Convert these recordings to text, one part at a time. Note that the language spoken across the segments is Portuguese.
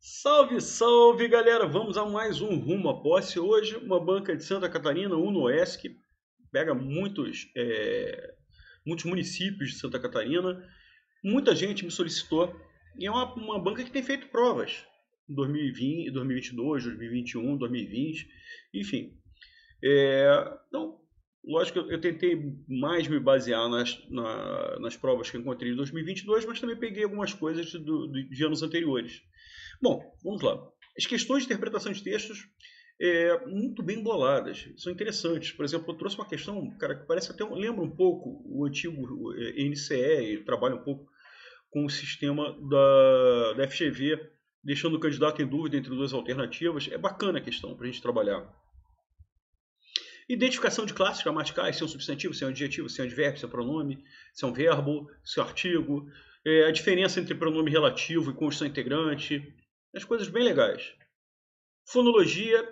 Salve, salve, galera! Vamos a mais um Rumo à Posse. Hoje, uma banca de Santa Catarina, UNOESC, que pega muitos municípios de Santa Catarina. Muita gente me solicitou. E é uma banca que tem feito provas em 2020, 2022, 2021, 2020, enfim. Então, lógico que eu tentei mais me basear nas provas que eu encontrei em 2022, mas também peguei algumas coisas de anos anteriores. Bom, vamos lá. As questões de interpretação de textos muito bem boladas, são interessantes. Por exemplo, eu trouxe uma questão, cara, que parece até lembra um pouco o antigo NCE e trabalha um pouco com o sistema da FGV, deixando o candidato em dúvida entre duas alternativas. É bacana a questão para a gente trabalhar. Identificação de classes gramaticais, se é um substantivo, se é um adjetivo, se é um advérbio, se é um pronome, se é um verbo, se é um artigo. A diferença entre pronome relativo e conjunção integrante. As coisas bem legais. Fonologia.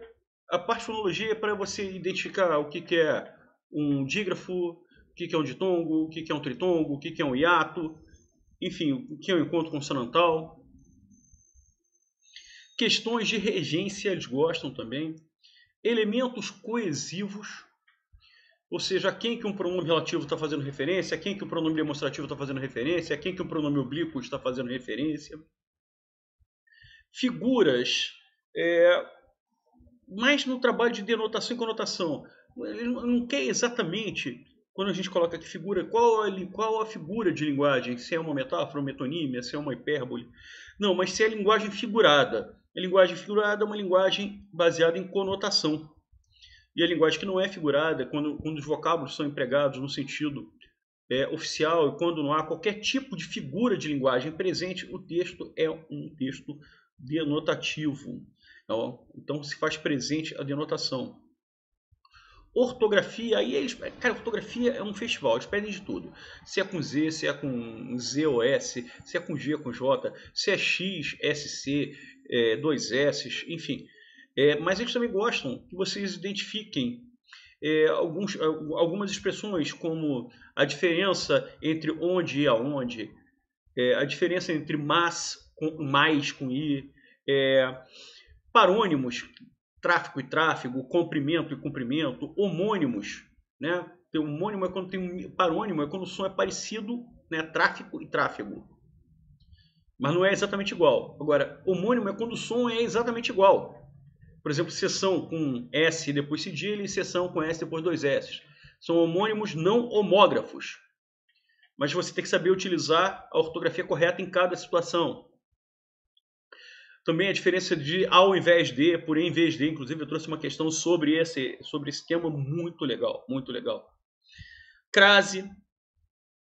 A parte de fonologia é para você identificar o que é um dígrafo, o que é um ditongo, o que é um tritongo, o que é um hiato, enfim, o que é um encontro consonantal. Questões de regência eles gostam também. Elementos coesivos, ou seja, a quem que um pronome relativo está fazendo referência, a quem que o pronome demonstrativo está fazendo referência, a quem que o pronome oblíquo está fazendo referência. Figuras, mais no trabalho de denotação e conotação. Ele não quer exatamente, quando a gente coloca aqui figura, qual a figura de linguagem, se é uma metáfora, uma metonímia, se é uma hipérbole. Não, mas se é linguagem figurada. A linguagem figurada é uma linguagem baseada em conotação. E a linguagem que não é figurada, quando os vocábulos são empregados no sentido oficial e quando não há qualquer tipo de figura de linguagem presente, o texto é um texto denotativo. Então se faz presente a denotação. Ortografia, aí eles. Cara, ortografia é um festival, eles pedem de tudo. Se é com Z, se é com Z ou S, se é com G, com J, se é X, SC, dois S, enfim. Mas eles também gostam que vocês identifiquem algumas expressões, como a diferença entre onde e aonde, a diferença entre mais com i, parônimos, tráfico e tráfego, comprimento e cumprimento, homônimos, né? Homônimo é quando tem parônimo, é quando o som é parecido, né? Tráfico e tráfego. Mas não é exatamente igual. Agora, homônimo é quando o som é exatamente igual. Por exemplo, seção com S depois cedilha e seção com S depois dois S. São homônimos não homógrafos. Mas você tem que saber utilizar a ortografia correta em cada situação. Também a diferença de ao invés de, por em vez de. Inclusive, eu trouxe uma questão sobre esse tema muito legal, muito legal. Crase,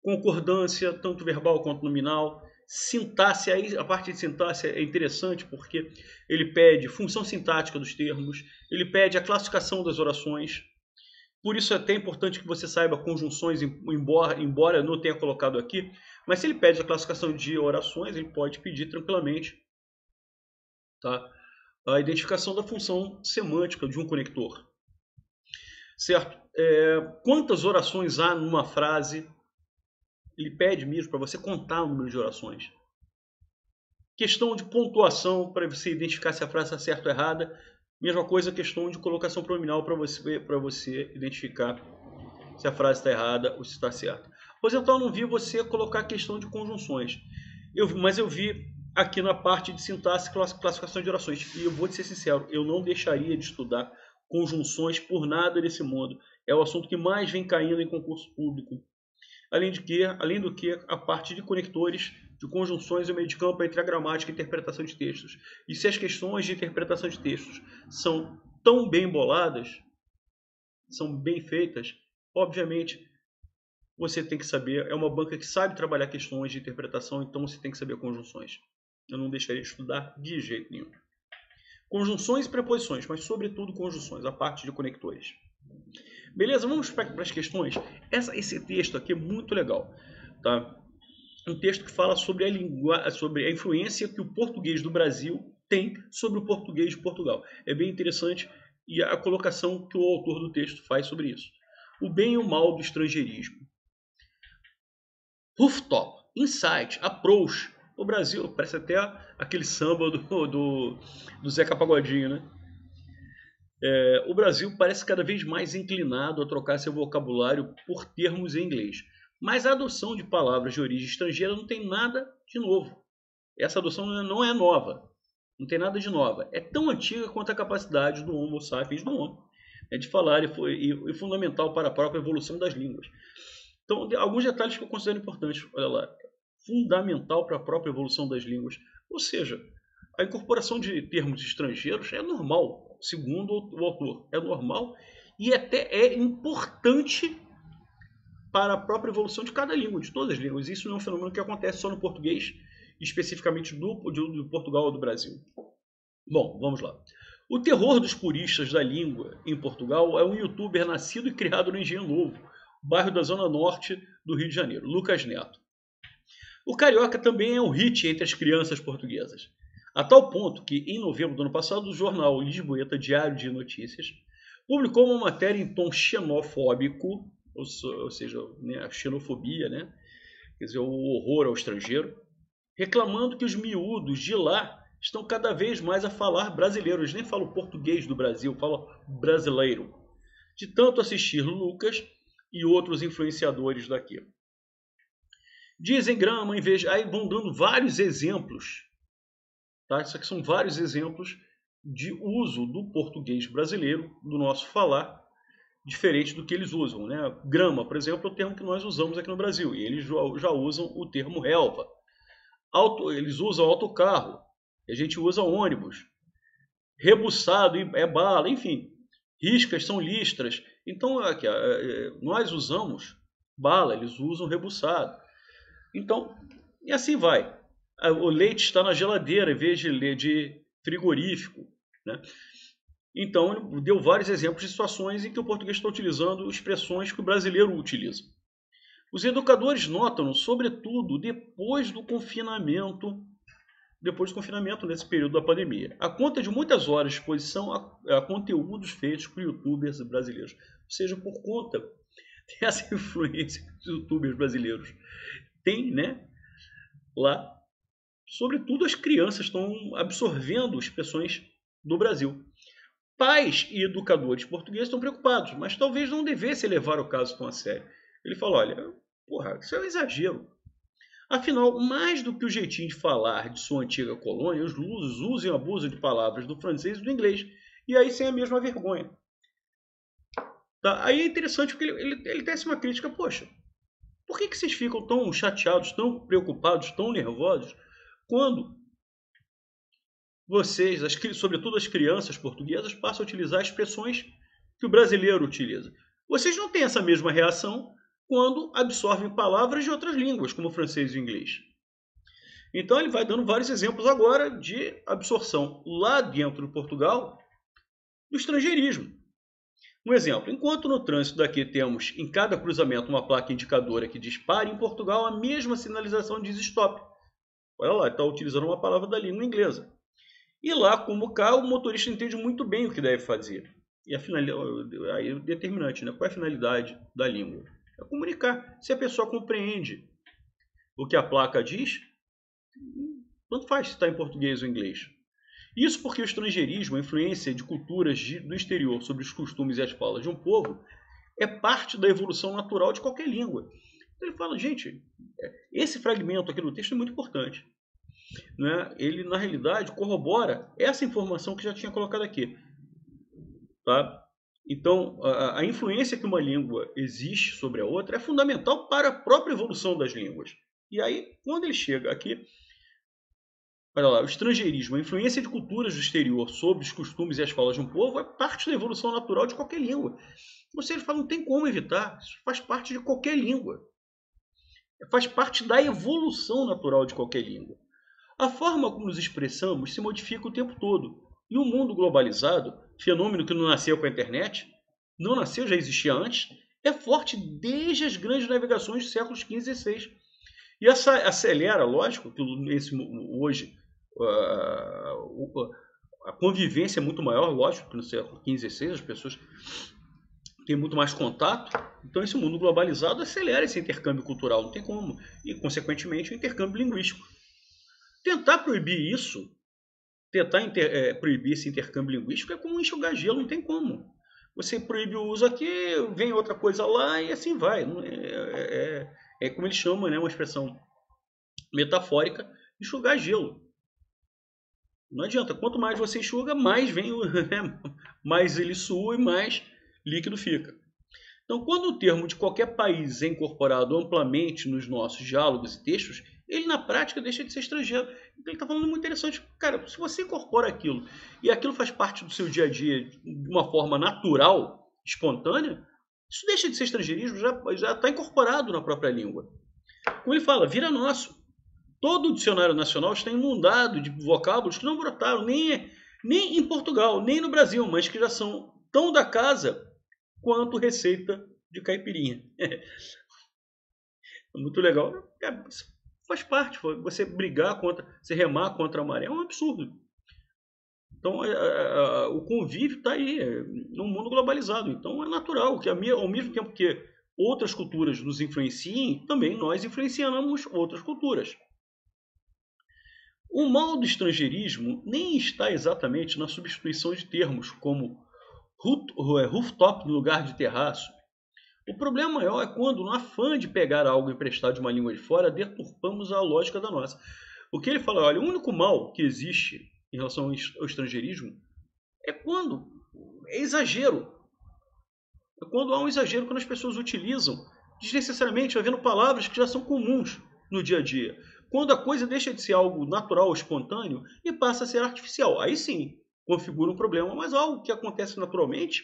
concordância, tanto verbal quanto nominal. Sintaxe, aí a parte de sintaxe é interessante porque ele pede função sintática dos termos, ele pede a classificação das orações. Por isso é até importante que você saiba conjunções, embora eu não tenha colocado aqui, mas se ele pede a classificação de orações, ele pode pedir tranquilamente, tá? A identificação da função semântica de um conector. Certo? Quantas orações há numa frase? Ele pede mesmo para você contar o número de orações. Questão de pontuação para você identificar se a frase está certa ou errada. Mesma coisa, questão de colocação pronominal para você identificar se a frase está errada ou se está certa. Pois então, eu não vi você colocar a questão de conjunções. Mas eu vi aqui na parte de sintaxe, classificação de orações. E eu vou te ser sincero, eu não deixaria de estudar conjunções por nada nesse mundo. É o assunto que mais vem caindo em concurso público. Além do que, a parte de conectores, de conjunções e o meio de campo entre a gramática e a interpretação de textos. E se as questões de interpretação de textos são tão bem boladas, são bem feitas, obviamente você tem que saber, é uma banca que sabe trabalhar questões de interpretação, então você tem que saber conjunções. Eu não deixaria de estudar de jeito nenhum. Conjunções e preposições, mas sobretudo conjunções, a parte de conectores. Beleza? Vamos para as questões. Esse texto aqui é muito legal, tá? Um texto que fala sobre a influência que o português do Brasil tem sobre o português de Portugal. É bem interessante e a colocação que o autor do texto faz sobre isso. O bem e o mal do estrangeirismo. Rooftop, insight, approach, O Brasil parece até aquele samba do Zeca Pagodinho, né? O Brasil parece cada vez mais inclinado a trocar seu vocabulário por termos em inglês. Mas a adoção de palavras de origem estrangeira não tem nada de novo. Essa adoção não é nova. Não tem nada de nova. É tão antiga quanto a capacidade do Homo sapiens do homem de falar e fundamental para a própria evolução das línguas. Então, alguns detalhes que eu considero importantes. Olha lá. Fundamental para a própria evolução das línguas. Ou seja, a incorporação de termos estrangeiros é normal, segundo o autor. É normal e até é importante para a própria evolução de cada língua, de todas as línguas. Isso não é um fenômeno que acontece só no português, especificamente do Portugal ou do Brasil. Bom, vamos lá. O terror dos puristas da língua em Portugal é um youtuber nascido e criado no Engenho Novo, bairro da Zona Norte do Rio de Janeiro, Lucas Neto. O carioca também é um hit entre as crianças portuguesas, a tal ponto que, em novembro do ano passado, o jornal Lisboeta Diário de Notícias publicou uma matéria em tom xenofóbico, ou seja, né, a xenofobia, né? Quer dizer, o horror ao estrangeiro, reclamando que os miúdos de lá estão cada vez mais a falar brasileiro. Eles nem falam português do Brasil, falam brasileiro. De tanto assistir Lucas e outros influenciadores daqui. Dizem Grama, em vez de... Aí vão dando vários exemplos. Tá? Isso aqui são vários exemplos de uso do português brasileiro, do nosso falar, diferente do que eles usam. Né? Grama, por exemplo, é o termo que nós usamos aqui no Brasil. E eles já usam o termo relva. Eles usam autocarro. A gente usa ônibus. Rebuçado é bala, enfim. Riscas são listras. Então, aqui, nós usamos bala, eles usam rebuçado. Então, e assim vai. O leite está na geladeira em vez de frigorífico. Né? Então, ele deu vários exemplos de situações em que o português está utilizando expressões que o brasileiro utiliza. Os educadores notam, sobretudo, depois do confinamento, nesse período da pandemia, a conta de muitas horas de exposição a conteúdos feitos por youtubers brasileiros. Ou seja, por conta dessa influência dos youtubers brasileiros. Tem, né, lá, sobretudo as crianças estão absorvendo expressões do Brasil. Pais e educadores portugueses estão preocupados, mas talvez não devessem levar o caso tão a sério. Ele falou, olha, porra, isso é um exagero. Afinal, mais do que o jeitinho de falar de sua antiga colônia, os lusos usam e abusam de palavras do francês e do inglês, e aí sem a mesma vergonha. Tá? Aí é interessante porque ele tece uma crítica, poxa, por que vocês ficam tão chateados, tão preocupados, tão nervosos, quando vocês, sobretudo as crianças portuguesas, passam a utilizar expressões que o brasileiro utiliza? Vocês não têm essa mesma reação quando absorvem palavras de outras línguas, como o francês e o inglês. Então ele vai dando vários exemplos agora de absorção lá dentro de Portugal do estrangeirismo. Um exemplo, enquanto no trânsito daqui temos em cada cruzamento uma placa indicadora que diz pare, em Portugal a mesma sinalização diz stop. Olha lá, está utilizando uma palavra da língua inglesa. E lá, como cá, o motorista entende muito bem o que deve fazer. E a finalidade, aí é determinante, né? Qual é a finalidade da língua? É comunicar. Se a pessoa compreende o que a placa diz, tanto faz se está em português ou inglês. Isso porque o estrangeirismo, a influência de culturas do exterior sobre os costumes e as falas de um povo, é parte da evolução natural de qualquer língua. Então ele fala, gente, esse fragmento aqui do texto é muito importante. Né? Ele, na realidade, corrobora essa informação que já tinha colocado aqui. Tá? Então, a influência que uma língua existe sobre a outra é fundamental para a própria evolução das línguas. E aí, quando ele chega aqui, olha lá, o estrangeirismo, a influência de culturas do exterior sobre os costumes e as falas de um povo é parte da evolução natural de qualquer língua. Você ele fala, não tem como evitar, isso faz parte de qualquer língua. Faz parte da evolução natural de qualquer língua. A forma como nos expressamos se modifica o tempo todo. E o mundo globalizado, fenômeno que não nasceu com a internet, não nasceu, já existia antes, é forte desde as grandes navegações dos séculos XV e XVI. E essa acelera, lógico, que hoje a convivência é muito maior, lógico, que no século XV e XVI as pessoas têm muito mais contato. Então esse mundo globalizado acelera esse intercâmbio cultural, não tem como. E, consequentemente, o intercâmbio linguístico. Tentar proibir isso, proibir esse intercâmbio linguístico é como enxugar gelo, não tem como. Você proíbe o uso aqui, vem outra coisa lá e assim vai. É como eles chamam, né, uma expressão metafórica, enxugar gelo. Não adianta, quanto mais você enxuga, mais vem, né, mais ele sua e mais líquido fica. Então, quando o termo de qualquer país é incorporado amplamente nos nossos diálogos e textos, ele na prática deixa de ser estrangeiro. Ele está falando muito interessante. Cara, se você incorpora aquilo e aquilo faz parte do seu dia a dia de uma forma natural, espontânea, isso deixa de ser estrangeirismo, já está incorporado na própria língua. Como ele fala, vira nosso. Todo o dicionário nacional está inundado de vocábulos que não brotaram nem em Portugal, nem no Brasil, mas que já são tão da casa quanto receita de caipirinha. É muito legal. Faz parte. Você brigar contra, você remar contra a maré é um absurdo. Então, o convívio está aí, num mundo globalizado. Então, é natural que, ao mesmo tempo que outras culturas nos influenciem, também nós influenciamos outras culturas. O mal do estrangeirismo nem está exatamente na substituição de termos como rooftop no lugar de terraço. O problema maior é quando, no afã de pegar algo emprestado de uma língua de fora, deturpamos a lógica da nossa. O que ele fala, olha, o único mal que existe em relação ao estrangeirismo é quando é exagero. É quando há um exagero, quando as pessoas utilizam desnecessariamente, havendo palavras que já são comuns no dia a dia. Quando a coisa deixa de ser algo natural, espontâneo, e passa a ser artificial. Aí sim, configura um problema, mas algo que acontece naturalmente.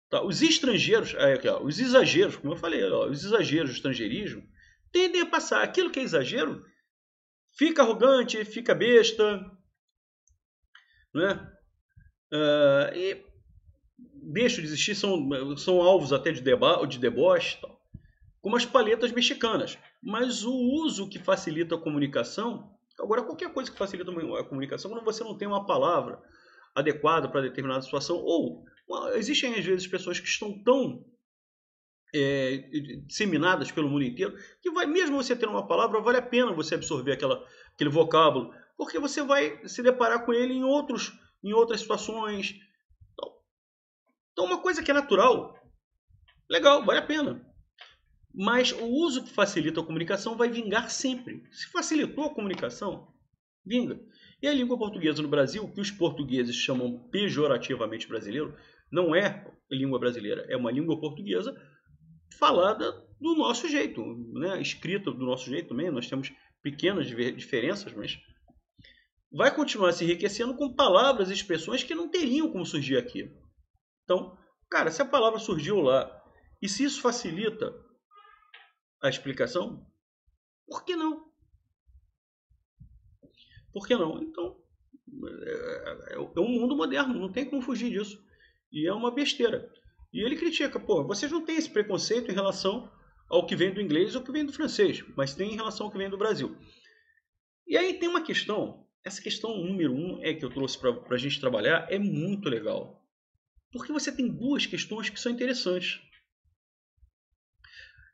Tá, os estrangeiros, os exageros, como eu falei, os exageros do estrangeirismo tendem a passar. Aquilo que é exagero fica arrogante, fica besta, né? E deixa de existir, são alvos até de deboche, tal, como as palhetas mexicanas. Mas o uso que facilita a comunicação, agora qualquer coisa que facilita a comunicação, quando você não tem uma palavra adequada para determinada situação, ou existem às vezes pessoas que estão tão disseminadas pelo mundo inteiro, que mesmo você tendo uma palavra, vale a pena você absorver aquele vocábulo, porque você vai se deparar com ele em outras situações. Então uma coisa que é natural, legal, vale a pena. Mas o uso que facilita a comunicação vai vingar sempre. Se facilitou a comunicação, vinga. E a língua portuguesa no Brasil, que os portugueses chamam pejorativamente brasileiro, não é língua brasileira, é uma língua portuguesa falada do nosso jeito, né? Escrita do nosso jeito também. Nós temos pequenas diferenças, mas vai continuar se enriquecendo com palavras e expressões que não teriam como surgir aqui. Então, cara, se a palavra surgiu lá e se isso facilita a explicação, por que não? Por que não? Então, é um mundo moderno, não tem como fugir disso. E é uma besteira. E ele critica, pô, vocês não têm esse preconceito em relação ao que vem do inglês ou ao que vem do francês, mas tem em relação ao que vem do Brasil. E aí tem uma questão, essa questão número 1 que eu trouxe para a gente trabalhar, é muito legal. Porque você tem duas questões que são interessantes.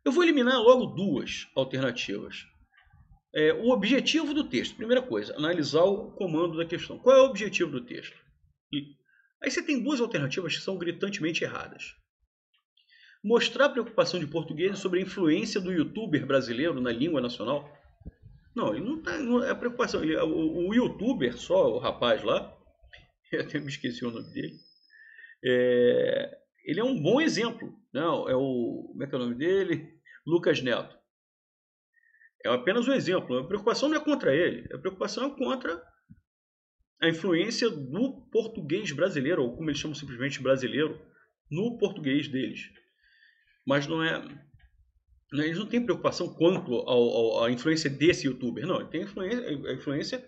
Eu vou eliminar logo duas alternativas. O objetivo do texto. Primeira coisa, analisar o comando da questão. Qual é o objetivo do texto? Aí você tem duas alternativas que são gritantemente erradas. Mostrar a preocupação de portugueses sobre a influência do youtuber brasileiro na língua nacional. Não, ele não está. É a preocupação. O youtuber, só o rapaz lá, eu até me esqueci o nome dele. Ele é um bom exemplo. Não, como é que é o nome dele? Lucas Neto. É apenas um exemplo. A preocupação não é contra ele. A preocupação é contra a influência do português brasileiro, ou como eles chamam simplesmente brasileiro, no português deles. Mas não é. Eles não têm preocupação quanto à influência desse youtuber. Não, ele tem a influência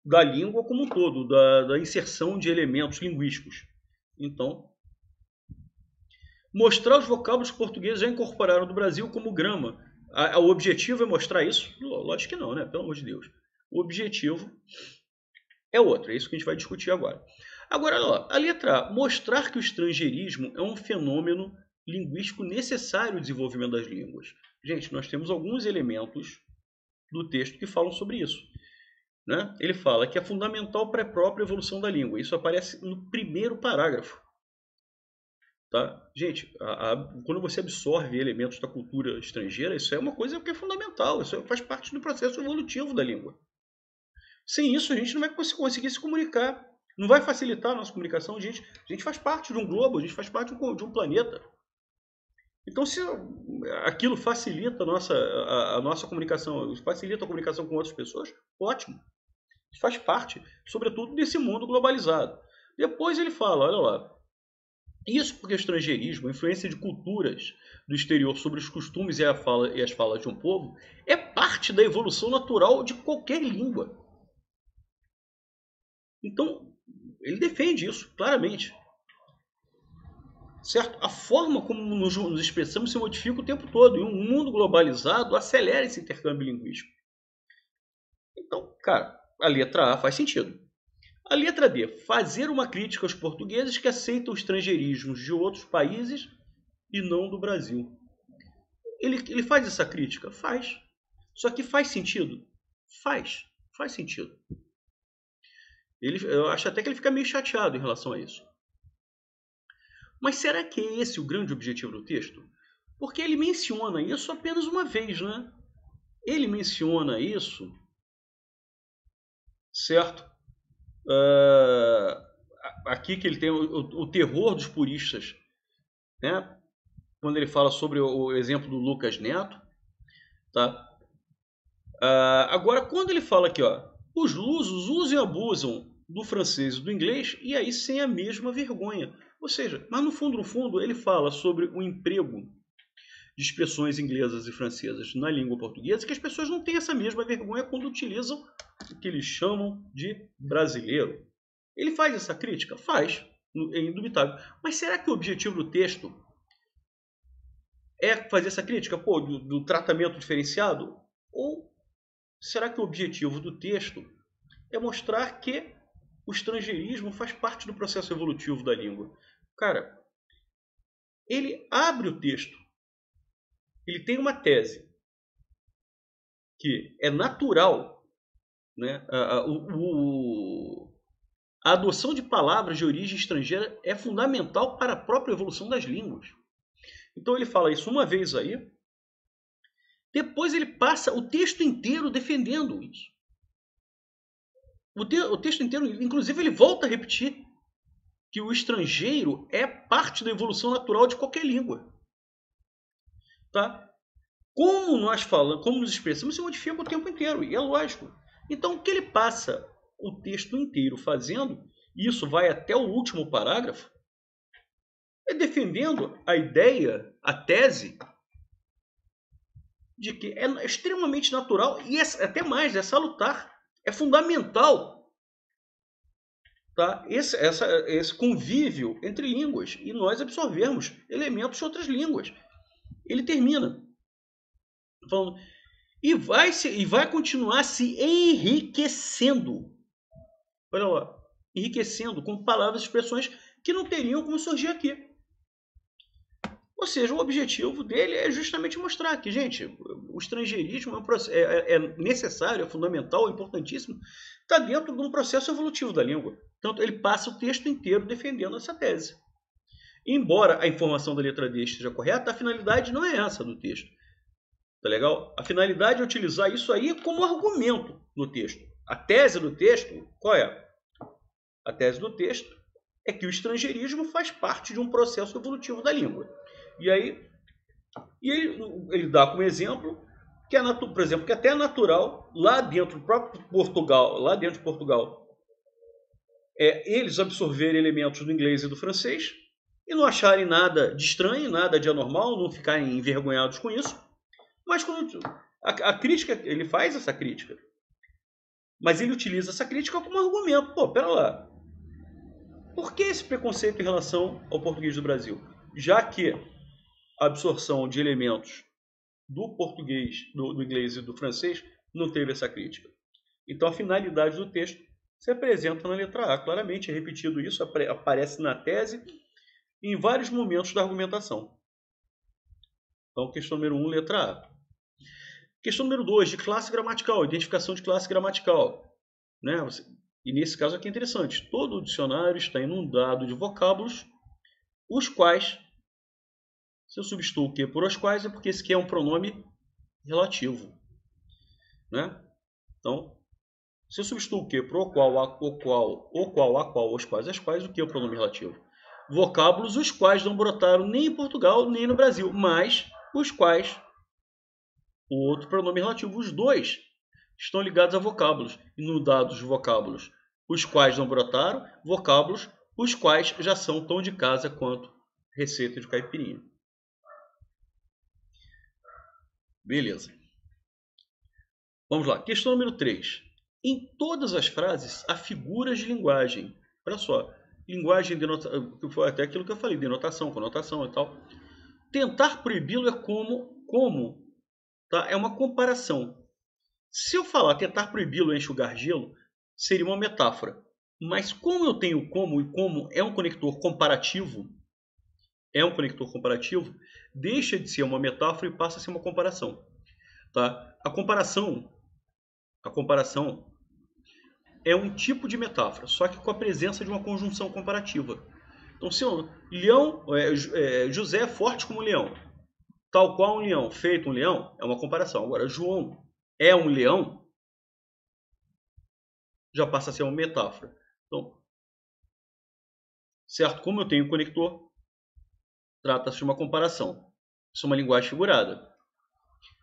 da língua como um todo, da inserção de elementos linguísticos. Então, mostrar os vocábulos que os portugueses já incorporaram do Brasil como grama. O objetivo é mostrar isso? Lógico que não, né? Pelo amor de Deus. O objetivo é outro. É isso que a gente vai discutir agora. Agora, olha lá. A letra A. Mostrar que o estrangeirismo é um fenômeno linguístico necessário ao desenvolvimento das línguas. Gente, nós temos alguns elementos do texto que falam sobre isso. Né? Ele fala que é fundamental para a própria evolução da língua. Isso aparece no primeiro parágrafo. Tá? Gente, quando você absorve elementos da cultura estrangeira, isso é uma coisa que é fundamental, isso faz parte do processo evolutivo da língua. Sem isso, a gente não vai conseguir se comunicar, não vai facilitar a nossa comunicação. A gente faz parte de um globo, a gente faz parte de um planeta. Então, se aquilo facilita a nossa comunicação, facilita a comunicação com outras pessoas, ótimo. Isso faz parte, sobretudo, desse mundo globalizado. Depois ele fala, olha lá, isso porque o estrangeirismo, a influência de culturas do exterior sobre os costumes e as falas de um povo, é parte da evolução natural de qualquer língua. Então, ele defende isso, claramente. Certo? A forma como nos expressamos se modifica o tempo todo, e um mundo globalizado acelera esse intercâmbio linguístico. Então, cara, a letra A faz sentido. A letra D, fazer uma crítica aos portugueses que aceitam estrangeirismos de outros países e não do Brasil. Ele faz essa crítica? Faz. Só que faz sentido? Faz sentido. Eu acho até que ele fica meio chateado em relação a isso. Mas será que é esse o grande objetivo do texto? Porque ele menciona isso apenas uma vez, né? Ele menciona isso, certo? Aqui que ele tem o terror dos puristas, né? Quando ele fala sobre o exemplo do Lucas Neto, tá? Agora, quando ele fala aqui, ó, os lusos usam e abusam do francês e do inglês, e aí sem a mesma vergonha. Ou seja, mas no fundo, ele fala sobre o emprego de expressões inglesas e francesas na língua portuguesa, que as pessoas não têm essa mesma vergonha quando utilizam o que eles chamam de brasileiro. Ele faz essa crítica? Faz, é indubitável. Mas será que o objetivo do texto é fazer essa crítica do tratamento diferenciado? Ou será que o objetivo do texto é mostrar que o estrangeirismo faz parte do processo evolutivo da língua? Cara, ele abre o texto, ele tem uma tese que é natural, né? A adoção de palavras de origem estrangeira é fundamental para a própria evolução das línguas. Então ele fala isso uma vez aí, depois ele passa o texto inteiro defendendo isso. O texto inteiro, inclusive, ele volta a repetir que o estrangeiro é parte da evolução natural de qualquer língua. Tá? Como nós falamos, como nos expressamos, se modifica o tempo inteiro, e é lógico. Então, o que ele passa o texto inteiro fazendo, e isso vai até o último parágrafo, é defendendo a ideia, a tese, de que é extremamente natural, e até mais, é salutar, é fundamental, tá? Esse convívio entre línguas, e nós absorvermos elementos de outras línguas. Ele termina falando, e vai continuar se enriquecendo. Olha lá, enriquecendo com palavras e expressões que não teriam como surgir aqui. Ou seja, o objetivo dele é justamente mostrar que, gente, o estrangeirismo é necessário, é fundamental, é importantíssimo, está dentro de um processo evolutivo da língua. Então, ele passa o texto inteiro defendendo essa tese. Embora a informação da letra D esteja correta, a finalidade não é essa do texto. Tá legal? A finalidade é utilizar isso aí como argumento no texto. A tese do texto, qual é? A tese do texto é que o estrangeirismo faz parte de um processo evolutivo da língua. E aí, ele dá como exemplo que por exemplo, que até é natural lá dentro do próprio Portugal, eles absorverem elementos do inglês e do francês e não acharem nada de estranho, nada de anormal, não ficarem envergonhados com isso. Mas quando a crítica, ele faz essa crítica, mas ele utiliza essa crítica como argumento. Pô, pera lá. Por que esse preconceito em relação ao português do Brasil? Já que a absorção de elementos do português, do inglês e do francês não teve essa crítica. Então a finalidade do texto se apresenta na letra A. Claramente é repetido isso, aparece na tese em vários momentos da argumentação. Então, questão número 1, letra A. Questão número 2, de classe gramatical, identificação de classe gramatical. Né? E nesse caso aqui é interessante. Todo o dicionário está inundado de vocábulos, os quais, se eu substituo o que por os quais, é porque esse aqui é um pronome relativo. Né? Então, se eu substituo o que por o qual, a qual, os quais, as quais, o que é o pronome relativo? Vocábulos, os quais não brotaram nem em Portugal, nem no Brasil, mas os quais, o outro pronome relativo, os dois, estão ligados a vocábulos, inundados de vocábulos, os quais não brotaram, vocábulos, os quais já são tão de casa quanto receita de caipirinha. Beleza. Vamos lá. Questão número 3. Em todas as frases há figuras de linguagem. Olha só. Linguagem, que foi até aquilo que eu falei, denotação, conotação e tal. Tentar proibi-lo é como, tá? É uma comparação. Se eu falar tentar proibi-lo é enxugar gelo, seria uma metáfora. Mas como eu tenho como e como é um conector comparativo, deixa de ser uma metáfora e passa a ser uma comparação. Tá? A comparação é um tipo de metáfora, só que com a presença de uma conjunção comparativa. Então, se José é forte como um leão, tal qual um leão, feito um leão, é uma comparação. Agora, João é um leão, já passa a ser uma metáfora. Então, certo? Como eu tenho um conector, trata-se de uma comparação. Isso é uma linguagem figurada.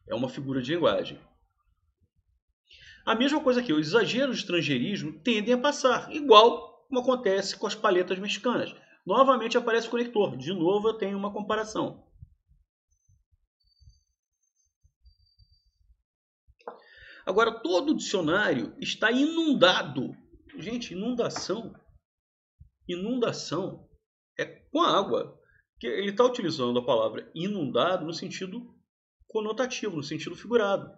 É uma figura de linguagem. A mesma coisa aqui, os exageros de estrangeirismo tendem a passar, igual como acontece com as paletas mexicanas. Novamente aparece o conector. De novo eu tenho uma comparação. Agora, todo o dicionário está inundado. Gente, inundação é com a água. Ele está utilizando a palavra inundado no sentido conotativo, no sentido figurado.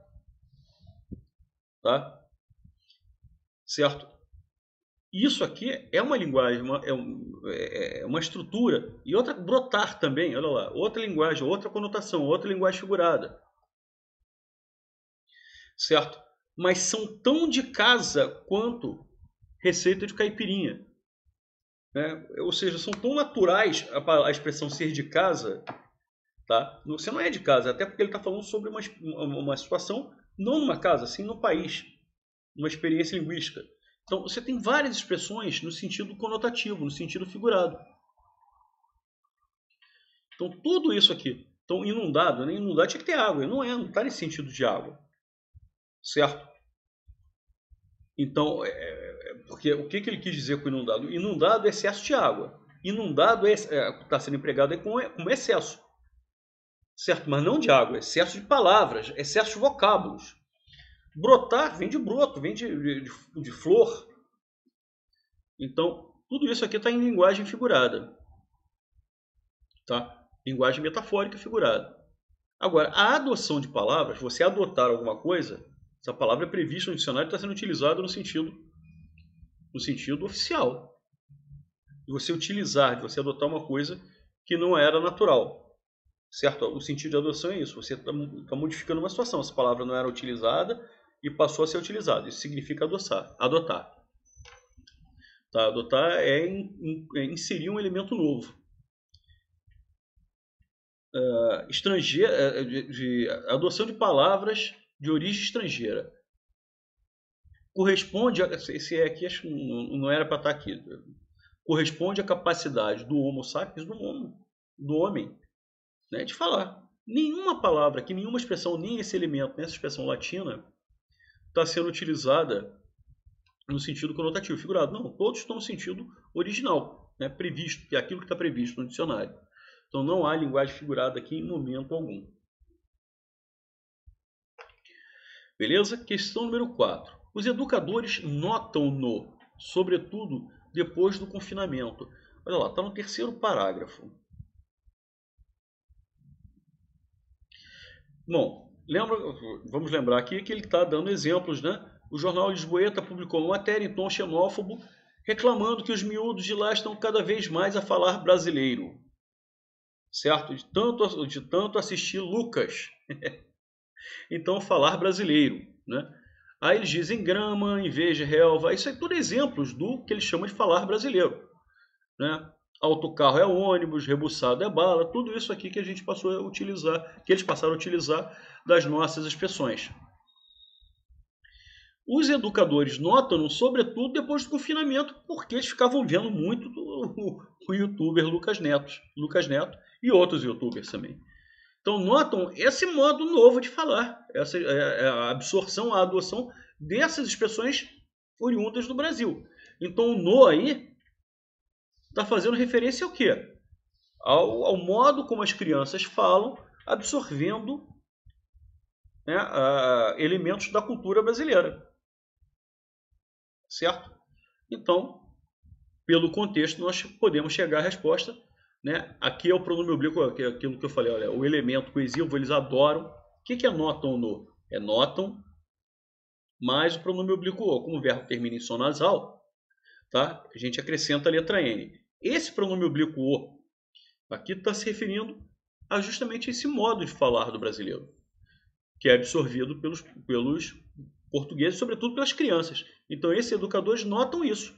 Tá? Certo? Isso aqui é uma linguagem, é uma estrutura. E outra, brotar também, olha lá. Outra linguagem, outra conotação, outra linguagem figurada. Certo? Mas são tão de casa quanto receita de caipirinha. Né? Ou seja, são tão naturais a expressão ser de casa. Tá? Você não é de casa, até porque ele está falando sobre uma situação, não numa casa, sim no país. Uma experiência linguística. Então, você tem várias expressões no sentido conotativo, no sentido figurado. Então, tudo isso aqui. Então, inundado, né? Inundado tinha que ter água. Não está nesse sentido de água. Certo? Então, porque o que ele quis dizer com inundado? Inundado é excesso de água. Inundado está sendo empregado como excesso. Certo? Mas não de água. Excesso de palavras, excesso de vocábulos. Brotar vem de broto, vem de flor. Então, tudo isso aqui está em linguagem figurada. Tá? Linguagem metafórica figurada. Agora, a adoção de palavras, você adotar alguma coisa, essa palavra é prevista no dicionário e está sendo utilizada no sentido oficial. De você utilizar, de você adotar uma coisa que não era natural. Certo? O sentido de adoção é isso. Você está modificando uma situação. Essa palavra não era utilizada e passou a ser utilizada. Isso significa adotar. Tá? Adotar é inserir um elemento novo. De adoção de palavras de origem estrangeira. Corresponde esse aqui acho que não era para estar aqui. Corresponde à capacidade do Homo sapiens, do homem, né, de falar. Nenhuma palavra aqui, nenhuma expressão, nem esse elemento, nessa expressão latina, está sendo utilizada no sentido conotativo, figurado. Não, todos estão no sentido original, né, previsto, que é aquilo que está previsto no dicionário. Então não há linguagem figurada aqui em momento algum. Beleza? Questão número 4. Os educadores notam-no, sobretudo depois do confinamento. Olha lá, está no terceiro parágrafo. Bom, vamos lembrar aqui que ele está dando exemplos, né? O jornal Lisboeta publicou uma matéria em tom xenófobo, reclamando que os miúdos de lá estão cada vez mais a falar brasileiro. Certo? De tanto assistir Lucas. Então, falar brasileiro, né? Aí eles dizem grama em vez de relva. Isso é tudo exemplos do que eles chamam de falar brasileiro, né? Autocarro é ônibus, rebuçado é bala, tudo isso aqui que a gente passou a utilizar, que eles passaram a utilizar das nossas expressões. Os educadores notam, sobretudo depois do confinamento, porque eles ficavam vendo muito o youtuber Lucas Neto e outros youtubers também. Então notam esse modo novo de falar, essa a absorção, a adoção dessas expressões oriundas do Brasil. Então o no aí está fazendo referência ao quê? Ao modo como as crianças falam, absorvendo, né, elementos da cultura brasileira. Certo? Então, pelo contexto, nós podemos chegar à resposta. Né? Aqui é o pronome oblíquo, que é aquilo que eu falei, olha, o elemento coesivo, eles adoram. O que é notam no? É notam, mais o pronome oblíquo o. Como o verbo termina em som nasal, tá? A gente acrescenta a letra N. Esse pronome oblíquo o aqui está se referindo a justamente esse modo de falar do brasileiro, que é absorvido pelos portugueses, sobretudo pelas crianças. Então, esses educadores notam isso.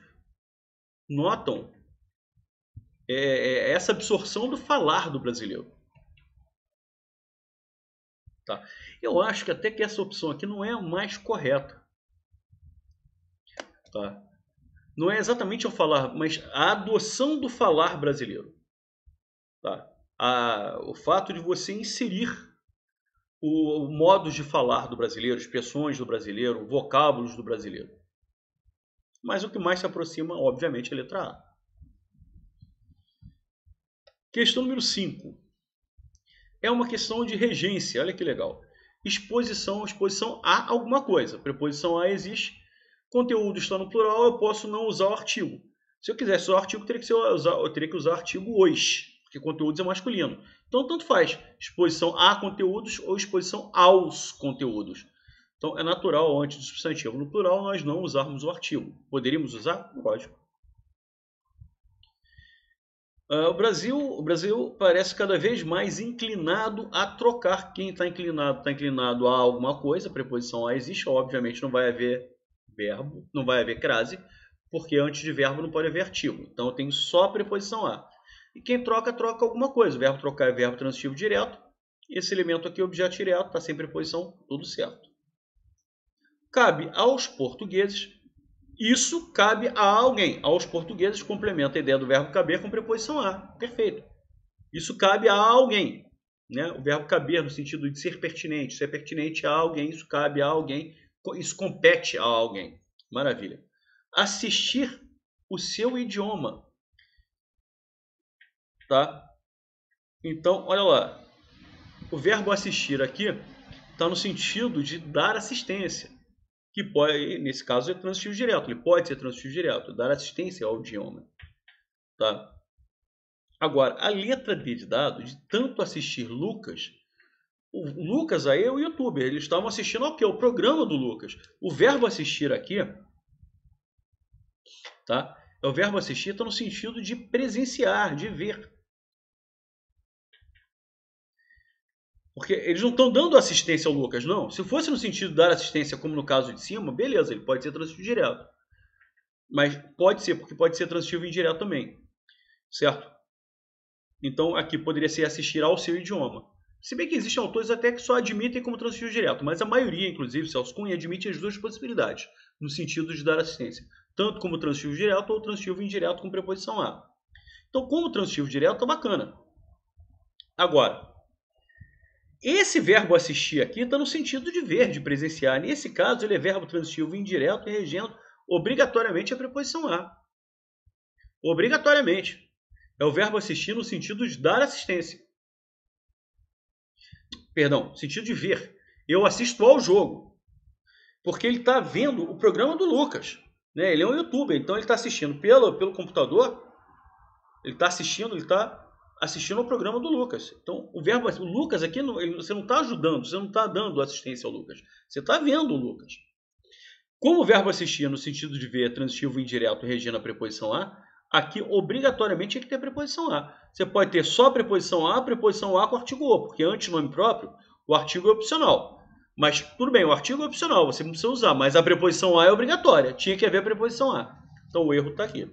Notam essa absorção do falar do brasileiro. Tá? Eu acho que até que essa opção aqui não é a mais correta. Tá? Não é exatamente o falar, mas a adoção do falar brasileiro. Tá? O fato de você inserir o modo de falar do brasileiro, expressões do brasileiro, vocábulos do brasileiro. Mas o que mais se aproxima, obviamente, é a letra A. Questão número 5. É uma questão de regência, olha que legal. Exposição a alguma coisa. Preposição a existe. Conteúdo está no plural, eu posso não usar o artigo. Se eu quisesse usar o artigo, eu teria que usar o artigo os, porque conteúdos é masculino. Então, tanto faz. Exposição a conteúdos ou exposição aos conteúdos. Então, é natural, antes do substantivo no plural, nós não usarmos o artigo. Poderíamos usar? Lógico. O Brasil parece cada vez mais inclinado a trocar. Quem está inclinado a alguma coisa, preposição a existe, obviamente não vai haver verbo, não vai haver crase, porque antes de verbo não pode haver artigo. Então eu tenho só a preposição a. E quem troca alguma coisa. O verbo trocar é verbo transitivo direto. Esse elemento aqui é objeto direto, está sem preposição, tudo certo. Cabe aos portugueses. Isso cabe a alguém. Aos portugueses, complementa a ideia do verbo caber com preposição a. Perfeito. Isso cabe a alguém. Né? O verbo caber no sentido de ser pertinente. Ser pertinente a alguém, isso cabe a alguém. Isso compete a alguém. Maravilha. Assistir o seu idioma. Tá? Então, olha lá. O verbo assistir aqui está no sentido de dar assistência. Que pode, nesse caso, é transitivo direto. Ele pode ser transitivo direto, dar assistência ao idioma. Tá? Agora, a letra D de dado, de tanto assistir Lucas, o Lucas aí é o youtuber, eles estavam assistindo ao quê? O programa do Lucas. O verbo assistir aqui, tá? O verbo assistir está no sentido de presenciar, de ver. Porque eles não estão dando assistência ao Lucas, não. Se fosse no sentido de dar assistência, como no caso de cima, beleza, ele pode ser transitivo direto. Mas pode ser, porque pode ser transitivo indireto também. Certo? Então aqui poderia ser assistir ao seu idioma. Se bem que existem autores até que só admitem como transitivo direto, mas a maioria, inclusive Celso Cunha, admite as duas possibilidades, no sentido de dar assistência. Tanto como transitivo direto ou transitivo indireto com preposição a. Então, como transitivo direto, é bacana. Agora, esse verbo assistir aqui está no sentido de ver, de presenciar. Nesse caso, ele é verbo transitivo indireto e regendo obrigatoriamente a preposição a. Obrigatoriamente. É o verbo assistir no sentido de dar assistência. Perdão, sentido de ver. Eu assisto ao jogo. Porque ele está vendo o programa do Lucas. Né? Ele é um youtuber, então ele está assistindo pelo computador. Ele está assistindo ao programa do Lucas. Então, o Lucas aqui, você não está ajudando, você não está dando assistência ao Lucas. Você está vendo o Lucas. Como o verbo assistir no sentido de ver é transitivo indireto regendo a preposição a, aqui obrigatoriamente tem que ter a preposição a. Você pode ter só a preposição a com artigo o, porque antes do nome próprio, o artigo é opcional. Mas tudo bem, o artigo é opcional, você não precisa usar, mas a preposição a é obrigatória. Tinha que haver a preposição a. Então o erro está aqui.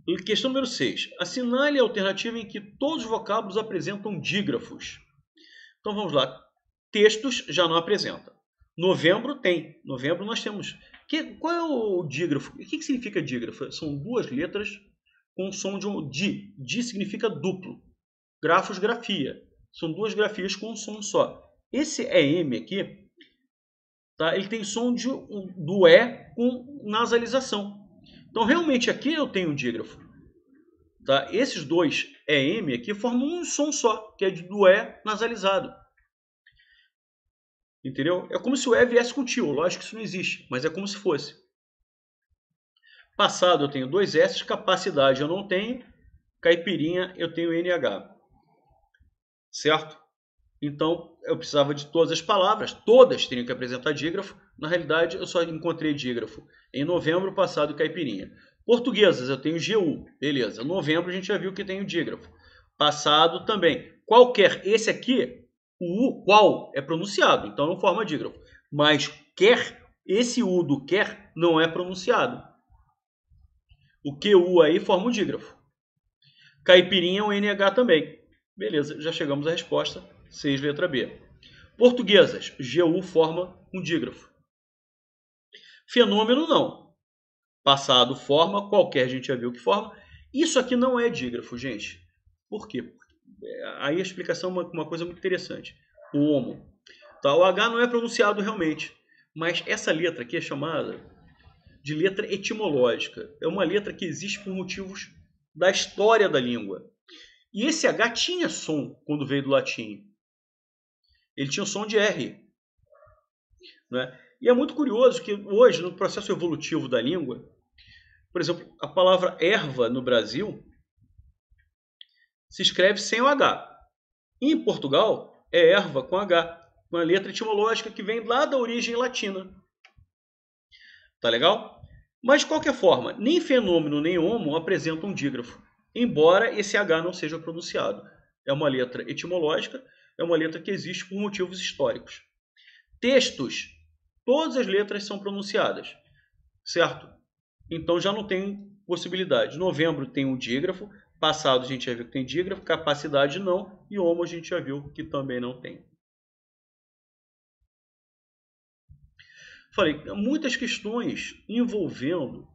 E questão número 6. Assinale a alternativa em que todos os vocábulos apresentam dígrafos. Então vamos lá. Textos já não apresenta. Novembro tem. Novembro nós temos. Qual é o dígrafo? O que significa dígrafo? São duas letras com o som de um di. Di significa duplo. Grafos, grafia. São duas grafias com um som só. Esse EM aqui, tá? Ele tem som do E com nasalização. Então, realmente, aqui eu tenho um dígrafo. Tá? Esses dois EM aqui formam um som só, que é do E nasalizado. Entendeu? É como se o E viesse com tio. Lógico que isso não existe, mas é como se fosse. Passado eu tenho dois S, capacidade eu não tenho, caipirinha eu tenho NH. Certo? Então, eu precisava de todas as palavras, todas teriam que apresentar dígrafo. Na realidade, eu só encontrei dígrafo em novembro, passado e caipirinha. Portuguesas, eu tenho GU, beleza. Novembro a gente já viu que tem o dígrafo. Passado também. Qualquer, esse aqui, o U, qual, é pronunciado, então não forma dígrafo. Mas quer, esse U do quer não é pronunciado. O QU aí forma o dígrafo. Caipirinha é um NH também. Beleza, já chegamos à resposta. 6, letra B. Portuguesas, GU forma um dígrafo. Fenômeno não. Passado forma, qualquer a gente já viu que forma. Isso aqui não é dígrafo, gente. Por quê? Aí a explicação é uma coisa muito interessante. O homo. Tá, o H não é pronunciado realmente, mas essa letra aqui é chamada de letra etimológica. É uma letra que existe por motivos da história da língua. E esse H tinha som quando veio do latim. Ele tinha o som de R. Né? E é muito curioso que hoje, no processo evolutivo da língua, por exemplo, a palavra erva no Brasil se escreve sem o H. E em Portugal é erva com H, com a letra etimológica que vem lá da origem latina. Tá legal? Mas de qualquer forma, nem fenômeno nem homo apresentam um dígrafo, embora esse H não seja pronunciado. É uma letra etimológica, é uma letra que existe por motivos históricos. Textos, todas as letras são pronunciadas, certo? Então já não tem possibilidade. Novembro tem um dígrafo, passado a gente já viu que tem dígrafo, capacidade não, e homo a gente já viu que também não tem. Falei, muitas questões envolvendo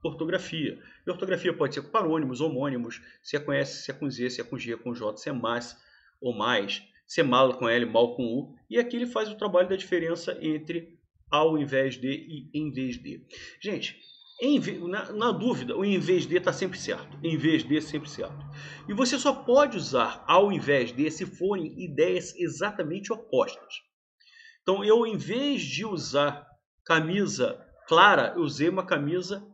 ortografia. E ortografia pode ser com parônimos, homônimos, se é com S, se é com Z, se é com G, com J, se é mais ou mais, se é mal com L, mal com U. E aqui ele faz o trabalho da diferença entre ao invés de e em vez de. Gente, na dúvida, o em vez de está sempre certo. Em vez de sempre certo. E você só pode usar ao invés de se forem ideias exatamente opostas. Então, eu, em vez de usar camisa clara, eu usei uma camisa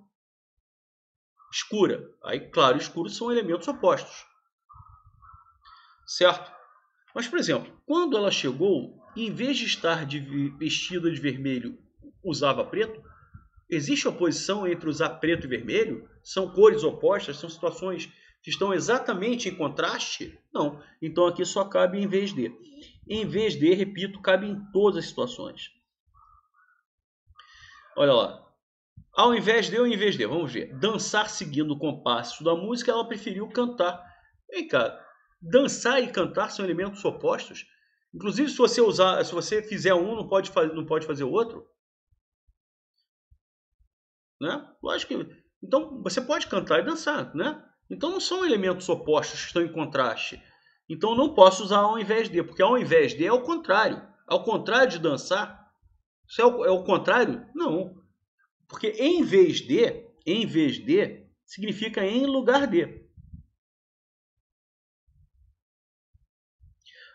escura. Aí, claro e escuro são elementos opostos. Certo? Mas, por exemplo, quando ela chegou, em vez de estar vestida de vermelho, usava preto, existe oposição entre usar preto e vermelho? São cores opostas? São situações que estão exatamente em contraste? Não. Então, aqui só cabe em vez de. Em vez de, repito, cabe em todas as situações. Olha lá. Ao invés de ou em vez de, vamos ver. Dançar seguindo o compasso da música, ela preferiu cantar. Vem cá, dançar e cantar são elementos opostos? Inclusive, se você fizer um, não pode fazer o outro? Né? Lógico que. Então, você pode cantar e dançar, né? Então, não são elementos opostos que estão em contraste. Então, eu não posso usar ao invés de, porque ao invés de é o contrário. Ao contrário de dançar, isso é o contrário? Não. Porque em vez de, significa em lugar de.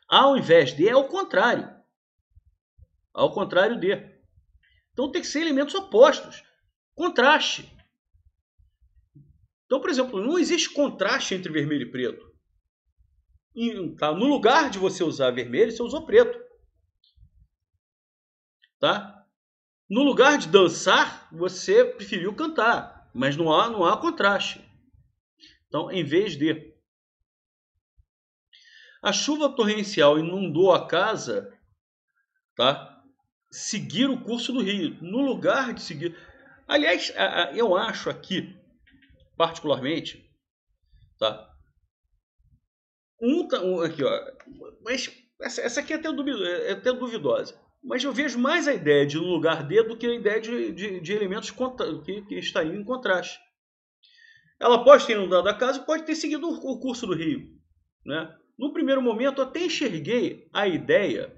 Ao invés de é o contrário. Ao contrário de. Então, tem que ser elementos opostos. Contraste. Então, por exemplo, não existe contraste entre vermelho e preto. Tá? No lugar de você usar vermelho, você usou preto. Tá? No lugar de dançar, você preferiu cantar. Mas não há contraste. Então, em vez de. A chuva torrencial inundou a casa, tá? Seguir o curso do rio. No lugar de seguir... Aliás, eu acho aqui, particularmente, tá? Aqui, ó. Mas essa aqui é até duvidosa. Mas eu vejo mais a ideia de no lugar D do que a ideia de elementos que estariam em contraste. Ela pode ter inundado a casa e pode ter seguido o curso do rio, né? No primeiro momento, eu até enxerguei a ideia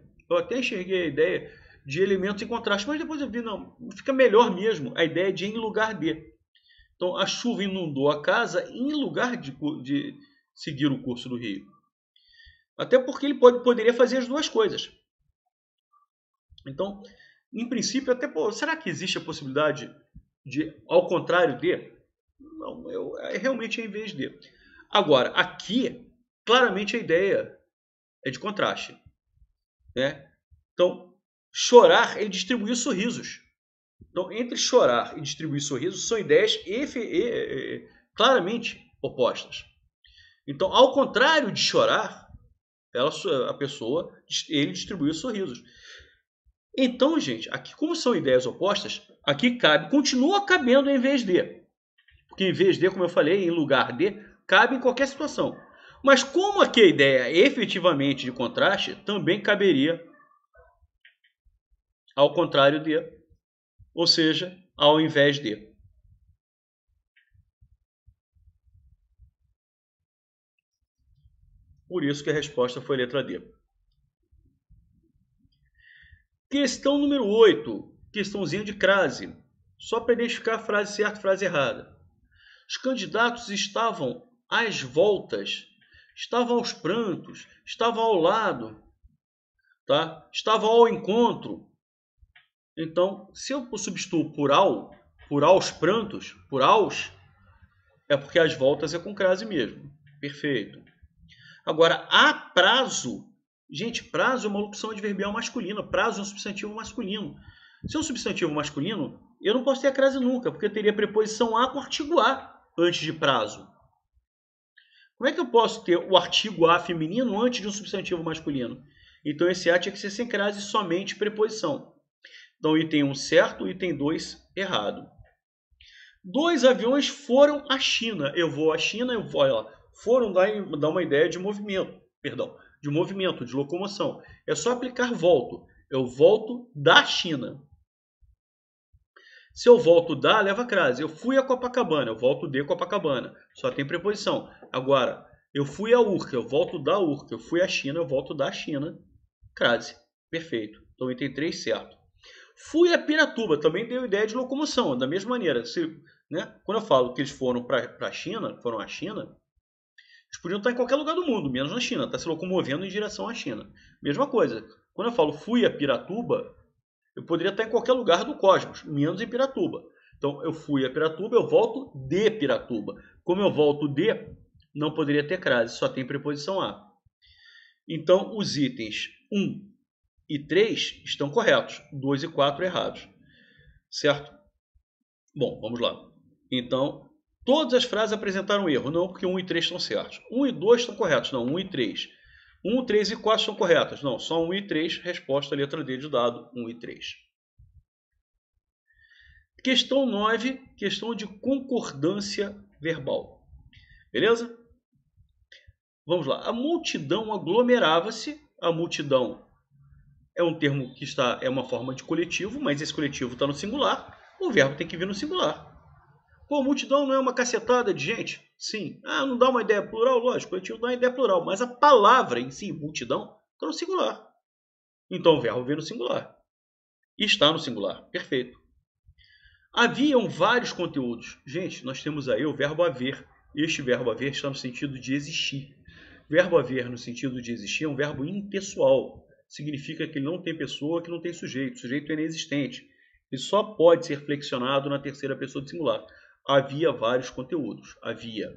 de elementos em contraste, mas depois eu vi, não, fica melhor mesmo a ideia de em lugar de. Então, a chuva inundou a casa em lugar de seguir o curso do rio. Até porque ele poderia fazer as duas coisas. Então, em princípio, até será que existe a possibilidade de, ao contrário de? Não, realmente é em vez de. Agora, aqui, claramente a ideia é de contraste, né? Então, chorar é distribuir sorrisos. Então, entre chorar e distribuir sorrisos são ideias claramente opostas. Então, ao contrário de chorar, ele distribuiu sorrisos. Então, gente, aqui como são ideias opostas, aqui continua cabendo em vez de. Porque em vez de, como eu falei, em lugar de, cabe em qualquer situação. Mas como aqui a ideia é efetivamente de contraste, também caberia ao contrário de, ou seja, ao invés de. Por isso que a resposta foi letra D. Questão número 8. Questãozinha de crase. Só para identificar a frase certa e a frase errada. Os candidatos estavam às voltas, estavam aos prantos, estavam ao lado, tá? Estavam ao encontro. Então, se eu substituo por aos prantos, por aos, é porque as voltas é com crase mesmo. Perfeito. Agora, a prazo. Gente, prazo é uma locução adverbial masculina. Prazo é um substantivo masculino. Se é um substantivo masculino, eu não posso ter a crase nunca, porque eu teria a preposição a com o artigo a antes de prazo. Como é que eu posso ter o artigo a feminino antes de um substantivo masculino? Então, esse a tinha que ser sem crase, somente preposição. Então, item 1 certo, item 2 errado. 2 aviões foram à China. Eu vou à China, foram dar uma ideia de movimento, de locomoção. É só aplicar volto. Eu volto da China. Se eu volto da, leva crase. Eu fui a Copacabana, eu volto de Copacabana. Só tem preposição. Agora, eu fui a Urca, eu volto da Urca. Eu fui à China, eu volto da China. Crase. Perfeito. Então, item 3 certo. Fui a Piratuba, também deu ideia de locomoção, da mesma maneira. Né? Quando eu falo que eles foram à China, eles podiam estar em qualquer lugar do mundo, menos na China, está se locomovendo em direção à China. Mesma coisa, quando eu falo fui a Piratuba, eu poderia estar em qualquer lugar do cosmos, menos em Piratuba. Então, eu fui a Piratuba, eu volto de Piratuba. Como eu volto de, não poderia ter crase, só tem preposição a. Então, os itens 1 e 3 estão corretos, 2 e 4 errados. Certo? Bom, vamos lá. Então, todas as frases apresentaram erro. Não, porque 1 e 3 estão certos. 1 e 2 estão corretos. Não, 1 e 3. 1, 3 e 4 estão corretas. Não, só 1 e 3. Resposta, letra D de dado, 1 e 3. Questão 9. Questão de concordância verbal. Beleza? Vamos lá. A multidão aglomerava-se. A multidão é um termo que é uma forma de coletivo, mas esse coletivo está no singular. O verbo tem que vir no singular. Pô, multidão não é uma cacetada de gente? Sim. Ah, não dá uma ideia plural? Lógico, coletivo dá uma ideia plural. Mas a palavra em si, multidão, está no singular. Então o verbo vem no singular. E está no singular. Perfeito. Haviam vários conteúdos. Gente, nós temos aí o verbo haver. Este verbo haver está no sentido de existir. Verbo haver no sentido de existir é um verbo impessoal. Significa que ele não tem pessoa, que não tem sujeito. O sujeito é inexistente. Ele só pode ser flexionado na terceira pessoa do singular. Havia vários conteúdos. Havia.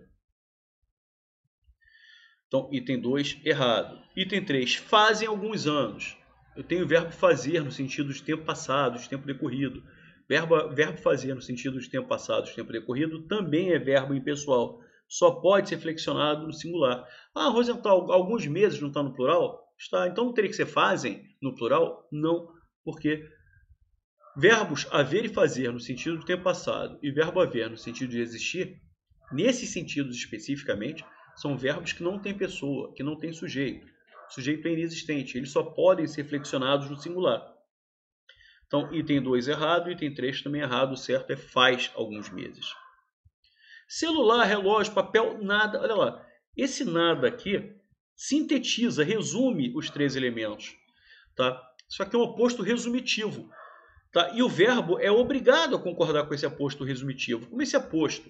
Então, item 2, errado. Item 3, fazem alguns anos. Eu tenho o verbo fazer no sentido de tempo passado, de tempo decorrido. Verbo fazer no sentido de tempo passado, de tempo decorrido, também é verbo impessoal. só pode ser flexionado no singular. Ah, Rosenthal, alguns meses não está no plural? Está. Então não teria que ser fazem no plural? Não, porque verbos haver e fazer no sentido do tempo passado e verbo haver no sentido de existir, nesses sentidos especificamente, são verbos que não têm pessoa, que não têm sujeito. O sujeito é inexistente, eles só podem ser flexionados no singular. Então, item 2 errado, item 3 também errado, o certo é faz alguns meses. Celular, relógio, papel, nada. Olha lá, esse nada aqui sintetiza, resume os 3 elementos. Tá? Isso aqui é um aposto resumitivo. Tá? E o verbo é obrigado a concordar com esse aposto resumitivo. Como esse aposto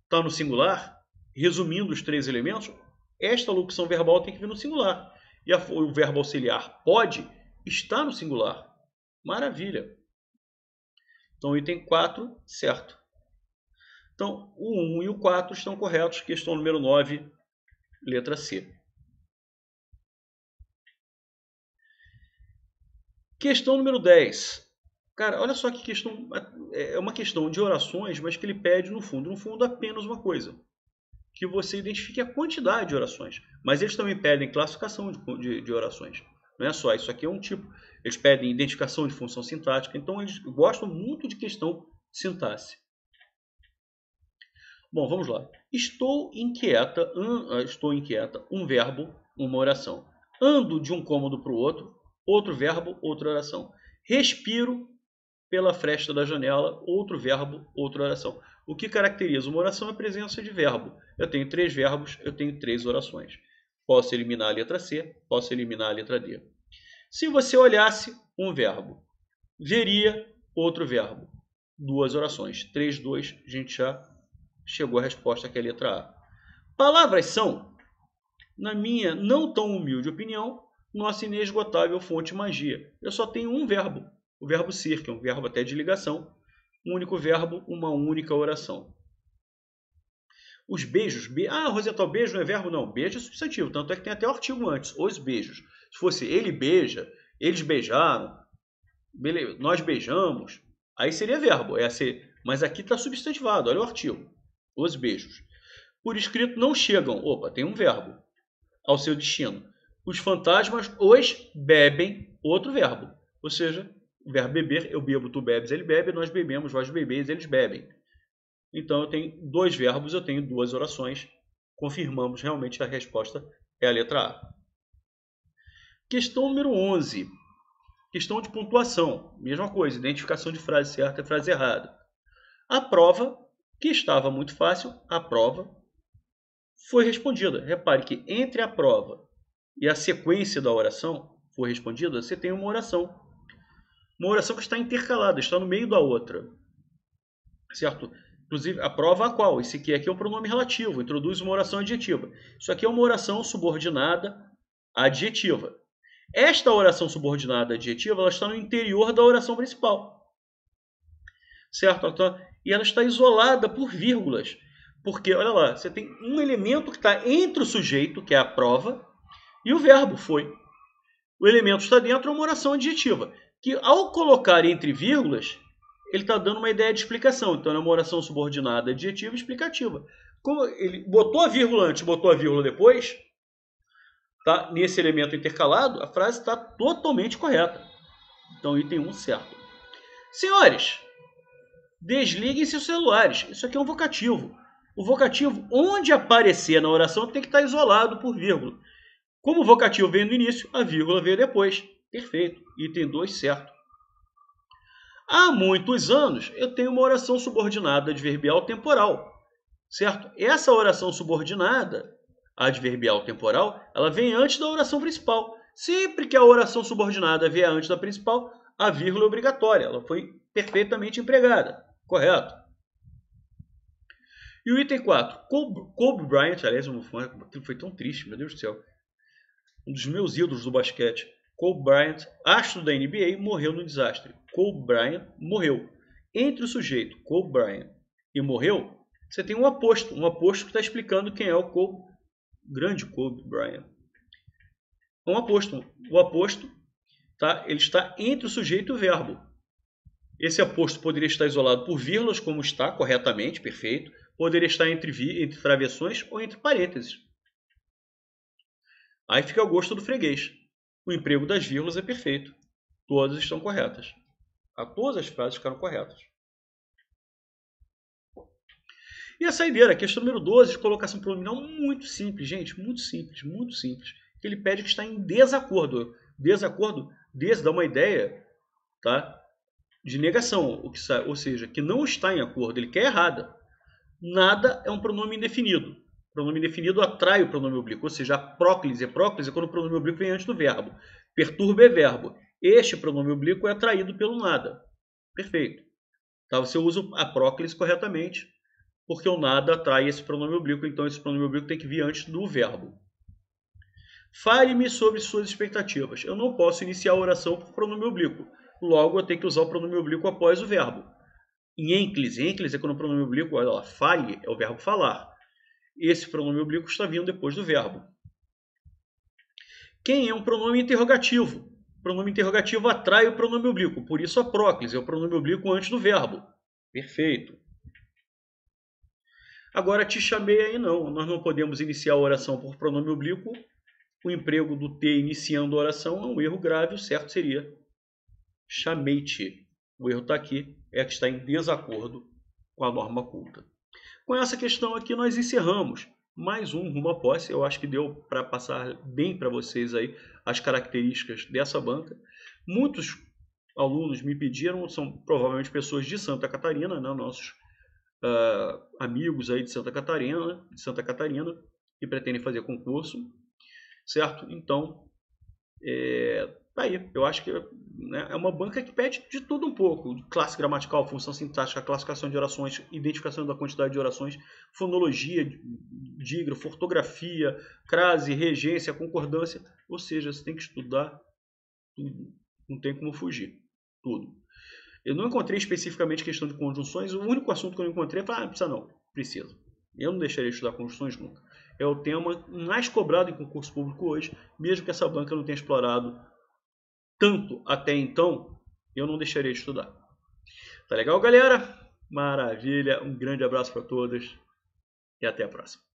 está no singular, resumindo os 3 elementos, esta locução verbal tem que vir no singular. E o verbo auxiliar pode está no singular. Maravilha. Então, item 4, certo. Então, o 1 e o 4 estão corretos. Questão número 9, letra C. Questão número 10. Cara, olha só que questão. É uma questão de orações, mas que ele pede, no fundo, apenas uma coisa. Que você identifique a quantidade de orações. Mas eles também pedem classificação de orações. Não é só, isso aqui é um tipo. Eles pedem identificação de função sintática. Então, eles gostam muito de questão de sintaxe. Bom, vamos lá. Estou inquieta, um verbo, uma oração. Ando de um cômodo para o outro, outro verbo, outra oração. Respiro pela fresta da janela, outro verbo, outra oração. O que caracteriza uma oração é a presença de verbo. Eu tenho 3 verbos, eu tenho 3 orações. Posso eliminar a letra C, posso eliminar a letra D. Se você olhasse um verbo, veria outro verbo. 2 orações. 3, 2, a gente já chegou à resposta que é a letra A. Palavras são, na minha não tão humilde opinião, nossa inesgotável fonte magia. Eu só tenho um verbo, o verbo ser, que é um verbo até de ligação, um único verbo, uma única oração. Os beijos, Rosenthal, beijo não é verbo? Não, beijo é substantivo, tanto é que tem até o artigo antes, os beijos. Se fosse ele beija, eles beijaram, beleza, nós beijamos, aí seria verbo, mas aqui está substantivado, olha o artigo. Os beijos. Por escrito não chegam, tem um verbo, ao seu destino. Os fantasmas os bebem, outro verbo. Ou seja, o verbo beber, eu bebo, tu bebes, ele bebe, nós bebemos, vós bebeis, eles bebem. Então eu tenho 2 verbos, eu tenho 2 orações. Confirmamos realmente que a resposta é a letra A. Questão número 11. Questão de pontuação. Mesma coisa, identificação de frase certa e frase errada. A prova, que estava muito fácil, a prova foi respondida. Repare que entre a prova e a sequência da oração foi respondida, você tem uma oração. Uma oração que está intercalada, está no meio da outra. Certo? Inclusive, a prova a qual? Esse aqui é um pronome relativo, introduz uma oração adjetiva. Isso aqui é uma oração subordinada adjetiva. Esta oração subordinada adjetiva ela está no interior da oração principal. Certo? E ela está isolada por vírgulas. Porque, olha lá, você tem um elemento que está entre o sujeito, que é a prova, e o verbo foi. O elemento está dentro de uma oração adjetiva, que ao colocar entre vírgulas, ele está dando uma ideia de explicação. Então, é uma oração subordinada adjetiva explicativa. Como ele botou a vírgula antes, botou a vírgula depois, tá? Nesse elemento intercalado, a frase está totalmente correta. Então, item 1 certo. Senhores, desliguem seus celulares. Isso aqui é um vocativo. O vocativo, onde aparecer na oração, tem que estar isolado por vírgula. Como o vocativo veio no início, a vírgula veio depois. Perfeito. Item 2 certo. Há muitos anos, eu tenho uma oração subordinada adverbial temporal. Certo? Essa oração subordinada adverbial temporal, ela vem antes da oração principal. Sempre que a oração subordinada vier antes da principal, a vírgula é obrigatória. Ela foi perfeitamente empregada. Correto? E o item 4. Kobe Bryant, aliás, aquilo foi tão triste, meu Deus do céu. Um dos meus ídolos do basquete. Kobe Bryant, astro da NBA, morreu no desastre. Kobe Bryant morreu. Entre o sujeito, Kobe Bryant, e morreu, você tem um aposto que está explicando quem é o grande Kobe Bryant. Um aposto. O aposto, tá? Ele está entre o sujeito e o verbo. Esse aposto poderia estar isolado por vírgulas, como está corretamente, perfeito. poderia estar entre travessões ou entre parênteses. Aí fica ao gosto do freguês. O emprego das vírgulas é perfeito. Todas estão corretas. Todas as frases ficaram corretas. E a saideira, questão número 12, de colocação pronominal muito simples, gente, muito simples, muito simples. Ele pede que está em desacordo. Desacordo, dá uma ideia, tá? De negação, ou seja, que não está em acordo, ele quer errada. Nada é um pronome indefinido. O pronome indefinido atrai o pronome oblíquo, ou seja, a próclise é quando o pronome oblíquo vem antes do verbo. Perturba é verbo. Este pronome oblíquo é atraído pelo nada. Perfeito. Tá? Você usa a próclise corretamente, porque o nada atrai esse pronome oblíquo, então esse pronome oblíquo tem que vir antes do verbo. Fale-me sobre suas expectativas. Eu não posso iniciar a oração por pronome oblíquo. Logo, eu tenho que usar o pronome oblíquo após o verbo. Em ênclise é quando o pronome oblíquo, olha lá, fale é o verbo falar. Esse pronome oblíquo está vindo depois do verbo. Quem é um pronome interrogativo? O pronome interrogativo atrai o pronome oblíquo, por isso a próclise é o pronome oblíquo antes do verbo. Perfeito. Agora, te chamei aí não. Nós não podemos iniciar a oração por pronome oblíquo. O emprego do T iniciando a oração é um erro grave. O certo seria chamei-te. O erro está aqui. É que está em desacordo com a norma culta. Com essa questão aqui, nós encerramos mais um rumo à posse. Eu acho que deu para passar bem para vocês aí as características dessa banca. Muitos alunos me pediram, são provavelmente pessoas de Santa Catarina, né, nossos amigos aí de Santa Catarina, que pretendem fazer concurso, certo? Então, tá aí. Eu acho que né, é uma banca que pede de tudo um pouco. Classe gramatical, função sintática, classificação de orações, identificação da quantidade de orações, fonologia, dígrafo, ortografia, crase, regência, concordância. Ou seja, você tem que estudar tudo. Não tem como fugir. Tudo. Eu não encontrei especificamente questão de conjunções. O único assunto que eu encontrei foi, precisa não. Precisa. Eu não deixaria de estudar conjunções nunca. É o tema mais cobrado em concurso público hoje, mesmo que essa banca não tenha explorado tanto até então, eu não deixaria de estudar. Tá legal, galera? Maravilha. Um grande abraço para todos e até a próxima.